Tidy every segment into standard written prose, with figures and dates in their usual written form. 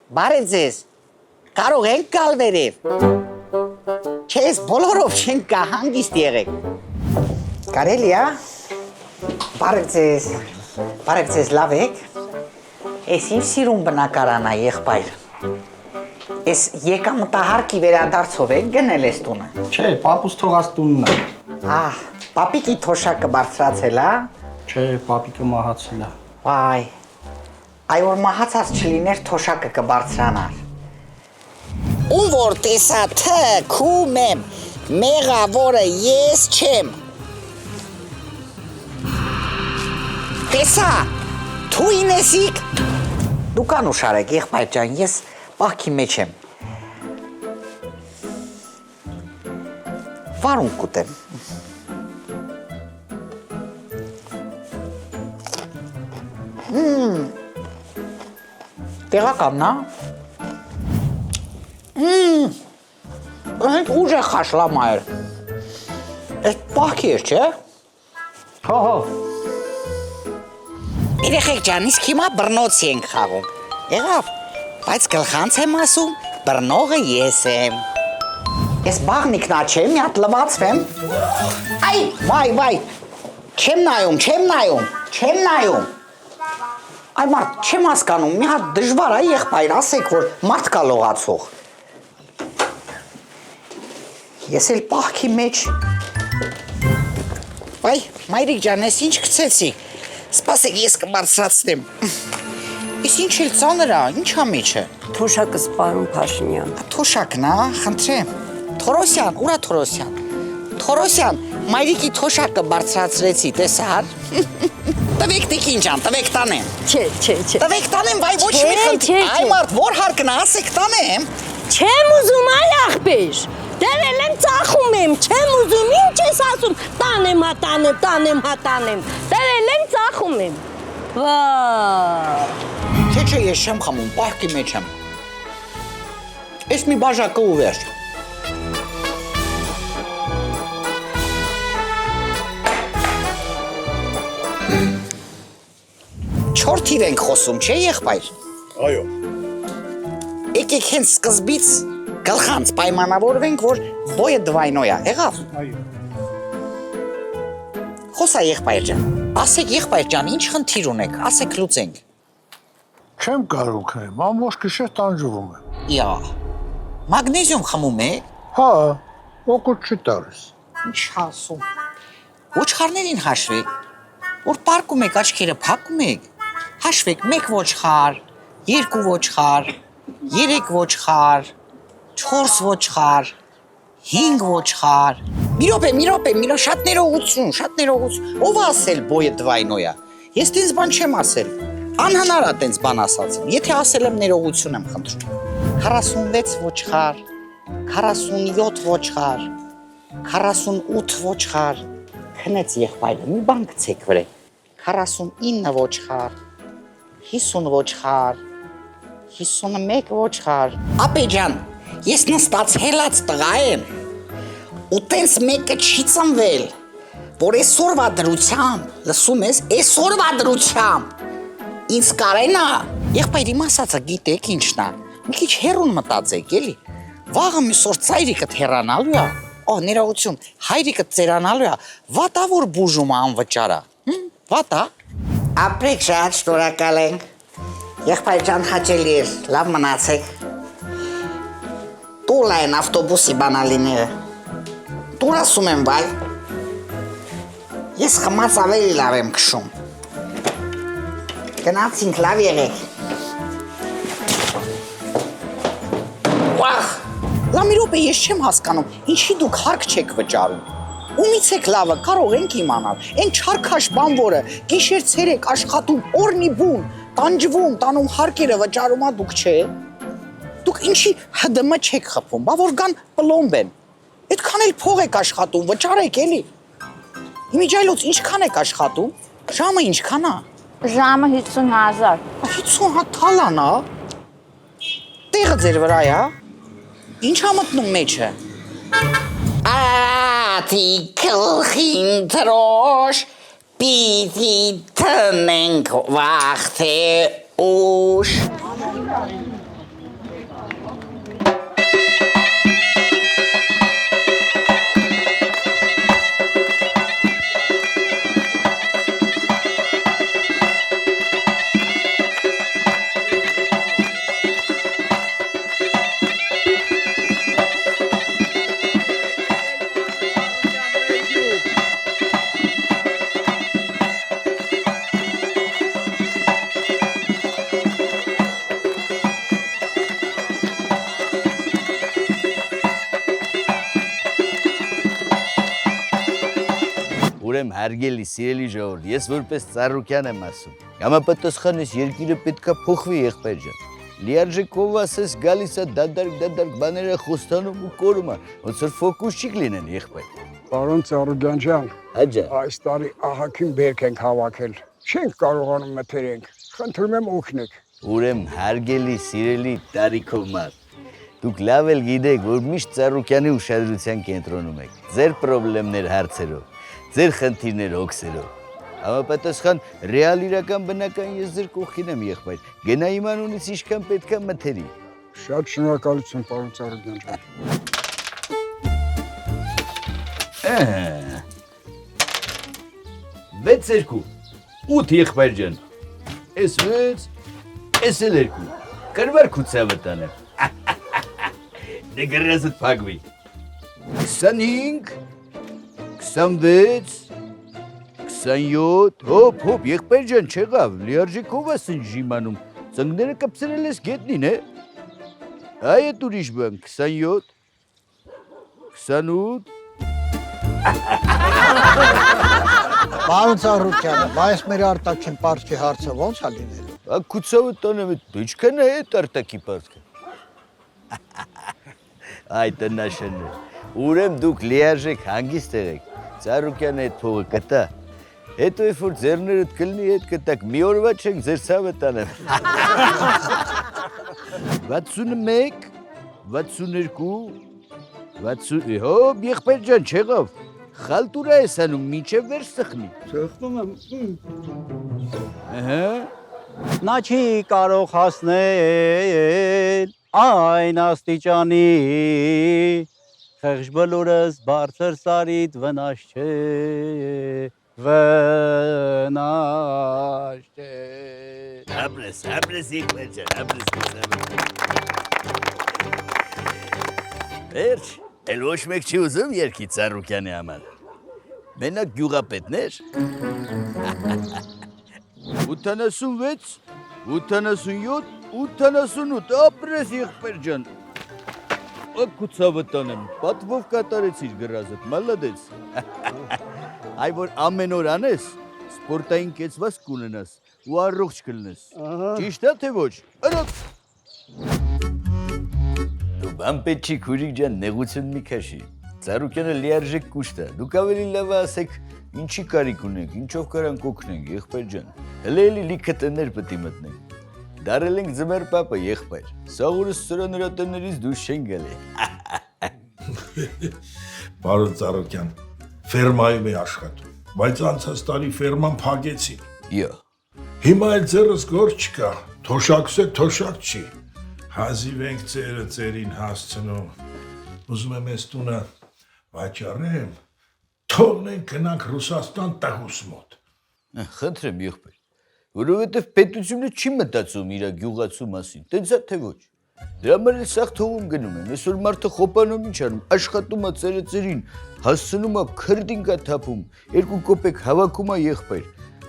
Բարև ձեզ, կարող ենք գալ վերև։ Չես բոլորով չենք գա, հանգիստ եղեք։ Կարելի է։ Բարև ձեզ, լավ եք։ Ես ինչ սիրուն բնակարան է, եղբայր։ Ես եկամտահարկի վերադարձով եք գնել ես տունը։ Չէ, պապուս թողած տունն է։ Պապիկի թոշակը բարձրացել է։ Չէ, պապիկը մահացել է։ Վայ, այ որ մահացած չլիներ թոշակը կբարձրանար։ Ում որ տեսա թքում եմ, մեղավորը ես չեմ։ Տեսա, թույն եսիք։ Դուք անուշար եք, եղբայր ջան, ես պահքի մեջ եմ։ Վարուն կուտեմ։ Տեղական, նա։ Հենց ուժ է խաշլամայր։ Ես պահքի էր, չէ։ Հո։ Երեխեք ջան, իսկ հիմա բռնոցի ենք խաղում։ Եղավ, բայց գլխանց եմ ասում, բռնողը ես եմ։ Ես բաղնիկնա չեմ, մի հատ լվացվեմ։ Այ, վայ, չեմ նայում։ Այ մարդ, չեմ հասկանում, մի հատ դժվար է եղբայր, ասեք, որ մարդ կա լողացող։ Ես էլ պահքի մեջ։ Վայ, մայրիկ ջան, ես ինչ գցեցիք։ Սպասեք, ես կբարձրացնեմ։ Ես ինչ էլ ծանր է, ինչ ա մեջը։ Թոշակս պարոն Փաշինյան։ Թոշակն է, խնդրեմ։ Թորոսյան, ուրա Թորոսյան։ Թորոսյան, մայրիկի թոշակը բարձրացրեցի, տեսար։ Տվեք տիկին ջան, տվեք տանեմ։ Չէ։ Տվեք տանեմ, վայ ոչ մի խնդիր։ Այ մարդ, որ հարկն է, ասեք տանեմ։ Չեմ ուզում այ աղբեր։ Դերել եմ ծախում եմ, չեմ ուզում, ինչ ես ասում, տանեմ։ Դերել եմ ծախում եմ։ Չէ, ես չեմ խմում, պահքի մեջ եմ։ Ես մի բաժակը ու վերջ։ Չորթիվ ենք խոսում, չէ եղբայր։ Այո։ Եկեք հենց սկզբից գլխանց պայմանավորվենք, որ բոյը դվայնոյա, եղավ։ Այո։ Խոսա եղբայր ջան, ասեք եղբայր ջան, ինչ խնդիր ունեք, ասեք լուծենք։ Չեմ կարող քնեմ, ամբողջ գիշեր տանջվում եմ։ Իա, մագնեզիում խմում եք։ Հա, օգուտ չի տալիս։ Ինչ ասում։ Ոչխարներին հաշվեք, որ պարկում եք, աչքերը փակում եք, հաշվեք 1 ոչխար, 2 ոչխար, 3 ոչխար, 4 ոչխար, 5 ոչխար։ Մի րոպե, շատ ներողություն, ով է ասել բոյը դվայնոյա։ Ես տենց բան չեմ ասել, անհնար է տենց բան ասացել, եթե ասել եմ ներողություն եմ խնդրում։ 46 ոչխար, 47 ոչխար, 48 ոչխար, քնեց եղբայրը, մի բան գցեք վրե, 49 ոչխար, 50 ոչխար, 51 ոչխար։ Ապե ջան, ես նստացելած տղա եմ, ու տենց մեկը չի ծնվել, որ այսօրվա դրությամբ, լսում ես, այսօրվա դրությամբ, ինձ կարենա, եղբայր իմ ասածը գիտեք ինչն է, մի քիչ հեռուն մտածեք, էլի, վաղը մյուսօր ծայրիկդ հեռանալու է, ներողություն, հայրիկդ ծերանալու է, վատա որ բուժումը անվճարա, վատա։ Ապրեք շատ շնորհակալ ենք, եղբայր ջան հաճելի էր, լավ մնացեք, տուլ են ավտոբուսի բանալիները, տուր ասում եմ վայ, ես խմած ավելի լավ եմ քշում, գնացինք լավ եղեք։ Վախ, լամի րոպե ես չեմ հասկանում, ինչի դուք հարկ չեք վճարում, ումից եք լավը կարող ենք իմանալ, են չարքաշ բանվորը, գիշեր ցերեկ աշխատում, օրնի բուն, տանջվում, տանում հարկերը վճարում ա դուք չէ, դուք ինչի ՀԴՄ չեք խփում, բա որ գան պլոմբ են, այդքան էլ փող եք աշխատում, վճարեք էլի, իմիջայլոց ինչքան եք աշխատում, ժամը ինչքան ա, Ժամը 50,000 50 հատ թալան ա, տեղը ձեր վրա ա, ինչ ա մտնում մեջը, ատի կլխին տրոշ, պիտի տնենք վաղ թե ուշ, Ուրեմն հարգելի սիրելի ժողովուրդ, ես որպես Ծառուկյան եմ ասում։ Համապատասխան ես երկիրը պետքա փոխվի եղբայր ջան։ Լիարժեքով ասես գալիս է դադարք բաները խոստանում ու կորում է, ոնց որ ֆոկուս չի լինեն եղբայր։ Պարոն Ծառուկյան ջան, Հաջա։ այս տարի ահագին բերք ենք հավաքել։ Չենք կարողանում մթերենք։ Խնդրում եմ օգնեք։ Ուրեմն հարգելի սիրելի տարիքովմար, դուք լավ էլ գիտեք, որ միշտ Ծառուկյանի ուշադրության կենտրոնում եք։ Ձեր խնդիրներ հարցերով, ձեր խնդիրներ հոգսերով։ Համապատասխան ռեալ իրական բնական ես ձեր կողքին եմ եղբայր։ Գնա իմանունից ինչքան պետքա մթերի։ Շատ շնորհակալություն, պարոն Ծառուկյան ջան։ 6-2, 8 եղբայր ջան։ Էս 6, էս էլ 2։ Կրվար քուցավը տանեմ։ Դե գրազդ փակվի։ 25, 26, 27, հոп, եղբայր ջան, չեղավ, լիարժեքով ես ինժիմանում, ծնկները կպցրել ես գետնին, է։ Այ էդ ուրիշ բան, 27, 28, Պարոն Ծառուկյան, բայց մեր արտաքին պարտքի հարցը ո՞նց է լինելու։ Քուցավը տանեմ, ինչքան է այդ արտակի պարտքը։ Այ տնաշենն է, ուրեմ դուք լիարժեք հանգիստ եղեք, Ծառուկյանը այդ փողը կտա, հետո երբ որ ձեռներդ կլինի հետ կտակ, մի օրվա չենք ձեր ցավը տանեմ։ 61, 62, 60, հոպ, եղբայր ջան, չեղավ, խալտուրա ես անում, մինչև վեր սխնի։ Սխնում եմ։ Ահա։ Նա չի կարող հասնել այն աստիճանի, խեղճ բոլորս բարձր սարիդ վնաս չէ, վնաս չէ։ Ապրես, եղբայր ջան, ապրես։ Վերջ, էլ ոչ մեկ չի ուզում երգի Ծառուկյանի համար։ Մենակ գյուղապետներ։ 86, 87, 88, ապրես եղբայր ջան։ Քուցավը տանեմ, պատվով կատարեցիր գրազդ, մալադեց։ Այ որ ամեն օր անես, սպորտային կեցված կունենաս ու առողջ կլնես։ Ճիշտ է թե ոչ։ Արագ։ Դու բան պետք չի քուրիկ ջան, նեղություն մի քաշի։ Ծառուկյանը լիարժեք կուշտ է։ Դուք ավելի լավ ասեք, ինչի կարիք ունենք, ինչով կարանք օգնենք, եղբայր ջան։ Հələ էլի լիքը տներ պետք է մտնենք։ Դարել ենք ձմեր պապը, եղբայր։ Սաղուրս սրանրատներից դուրս չեն գալի։ Պարոն Ծառուկյան, ֆերմայում է աշխատում, բայց անցած տարի ֆերման փակեցին։ Յո։ Հիմա էլ ձեռս գործ չկա, թոշակս է թոշակ չի։ Հազիվ ենք ծերը ծերին հասցնում։ Ուզում եմ ես տունը վաճառեմ, թողնենք գնանք Ռուսաստան տղուս մոտ։ Խնդրեմ, եղբայր, որովհետև պետությունը չի մտածում իր գյուղացու մասին, տենց է թե ոչ։ Դրա համար էլ սաղ թողում գնում եմ, այսօր մարդը խոպանում ինչ անում, աշխատում է ծերը ծերին, հասցնում է քրդին կա թափում, 2 կոպեկ հավաքում է եղբայր,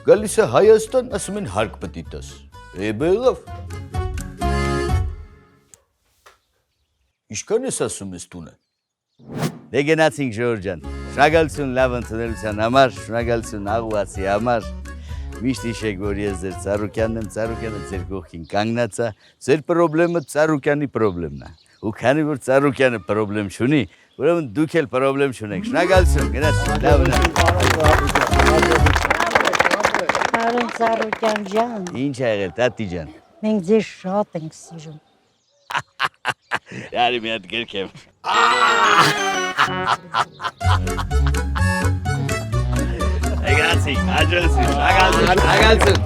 գալիս է Հայաստան, ասում են հարկ պետք է տաս։ Եղավ։ Ինչքան ես ասում ես տունը։ Դե գնացինք ժողովուրդ ջան, շնորհակալություն լավ ընդունելության համար, շնորհակալություն աղուացի համար։ Միշտ հիշեք, որ ես ձեր Ծառուկյանն եմ, Ծառուկյանը ձեր կողքին կանգնած է, ձեր պրոբլեմը Ծառուկյանի պրոբլեմն է։ Ու քանի որ Ծառուկյանը պրոբլեմ չունի, ուրեմն դուք էլ պրոբլեմ չունեք։ Շնորհակալություն, գնացինք, լավ։ Պարոն Ծառուկյան ջան, Ինչ ա եղել, տատի ջան։ մենք ձեզ շատ ենք սիրում։ Արի մի հատ գրքեմ։ Գնացինք, աջրեցինք, շնորհակալություն։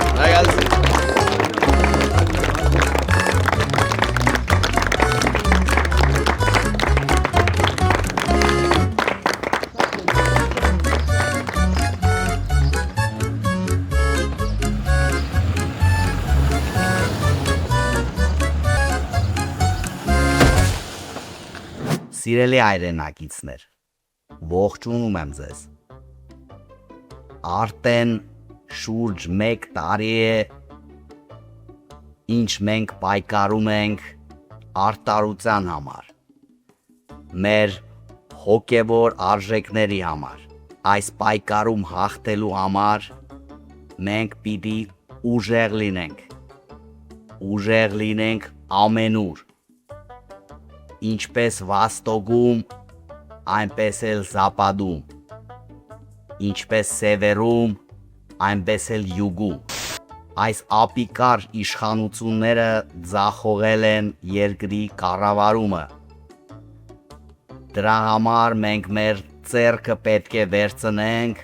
Սիրելի այրենակիցներ, ողջունում եմ ձեզ։ Արդեն շուրջ 1 տարի է, ինչ մենք պայքարում ենք արտարության համար, մեր հոգևոր արժեքների համար, այս պայքարում հաղթելու համար մենք պիտի ուժեղ լինենք։ Ուժեղ լինենք ամենուր։ Ինչպես Վաստոկում, այնպես էլ Զապադում։ Ինչպես Սևերում, այնպես էլ Յուգում։ Այս ապիկար իշխանությունները ձախողել են երկրի կառավարումը։ Դրա համար մենք մեր ձեռքը պետք է վերցնենք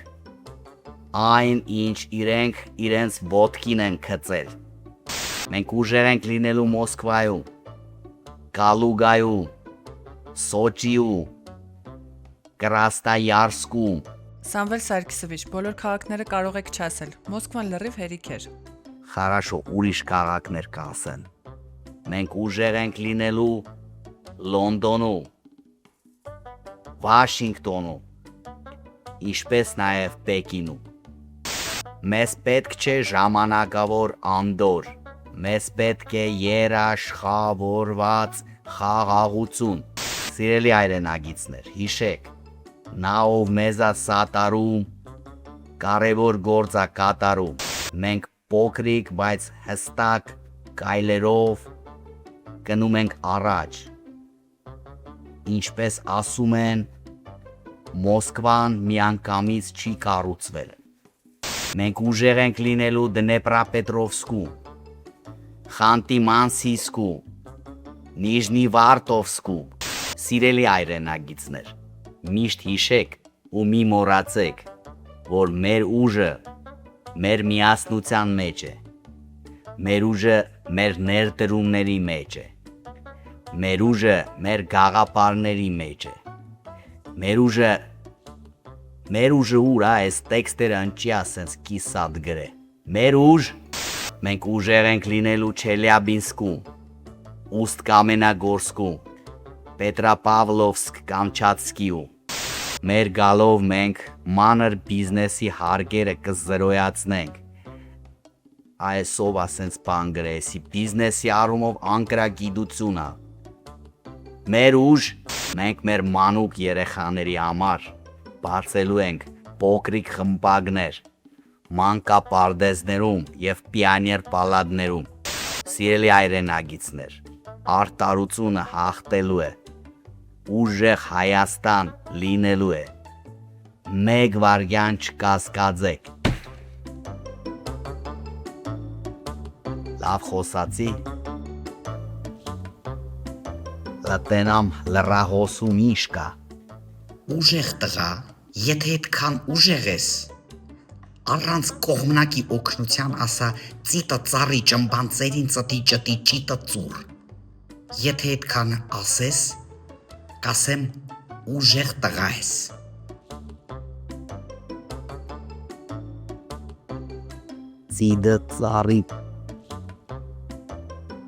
այն, ինչ իրենց ոտքին են գցել։ Մենք ուժեղ ենք լինելու Մոսկվայում, Կալուգայում, Սոչիում, Կրասնոյարսկում։ Սամվել Սարգիսովիչ, բոլոր քաղաքները կարող եք չասել։ Մոսկվան լրիվ հերիք էր։ Խարաշո, ուրիշ քաղաքներ կասեն։ Մենք ուժեղ ենք լինելու Լոնդոնում, Վաշինգտոնում, ինչպես նաև Պեկինում։ Մեզ պետք չէ ժամանակավոր անդոր, մեզ պետք է երաշխավորված խաղաղություն։ Սիրելի հայրենագիտներ, հիշեք, նա ով մեզ է սատարում, կարևոր գործ է կատարում։ Մենք փոքրիկ, բայց հստակ քայլերով գնում ենք առաջ։ Ինչպես ասում են, Մոսկվան միանգամից չի կառուցվել։ Մենք ուժեղ ենք լինելու Դնեպրապետրովսկում, Խանտի-Մանսիվսկում, Նիժնիվարտովսկում։ Սիրելի հայրենագիտներ, միշտ հիշեք ու մի մոռացեք, որ մեր ուժը մեր միասնության մեջ է, մեր ուժը մեր ներդրումների մեջ է, մեր ուժը մեր գաղափարների մեջ է, մեր ուժը ուր է, այս տեքստերը ընչի ասենց կիսատ գրե, մեր ուժ, մենք ուժեղ ենք լինելու Չելյաբինսկում, Ուստ-Կամենագորսկում, Պետրապավլովսկ-Կամչատսկիում։ Մեր գալով մենք մանր բիզնեսի հարկերը կզրոյացնենք։ Այսով ասենց բան գրեսի բիզնեսի առումով անկրագիտություն է։ Մեր ուժ մենք մեր մանուկ երեխաների համար բացելու ենք փոքրիկ խմբակներ, մանկապարտեզներում եւ պիոներ պալատներում։ Սիրելի հայրենագիտներ, արտարությունը հաղթելու է, ուժեղ Հայաստան լինելու է, մեկ վարյան չկասկածեք։ Լավ խոսացի, լատենամ լրահոսում ինչ կա։ Ուժեղ տղա, եթե այդքան ուժեղ ես, առանց կողմնակի օգնության ասա ծիտը ծառի ճմբանցերին ծտի ճտի ճիտը ծուր։ Եթե այդքան ասես, կասեմ ուժեղ տղա ես։ Ծիդը ծառի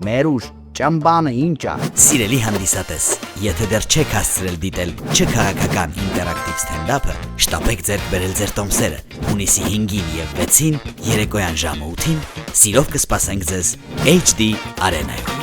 մեր ուժ ճմբանը ինչ է։ Սիրելի հանդիսատես, եթե դեռ չեք հասցրել դիտել չքաղաքական ինտերակտիվ ստենդափը, շտապեք ձեռք բերել ձեր տոմսերը։ Հունիսի 5-ին եւ 6-ին երեկոյան ժամը 8-ին սիրով կսպասենք ձեզ HD Arena-ում։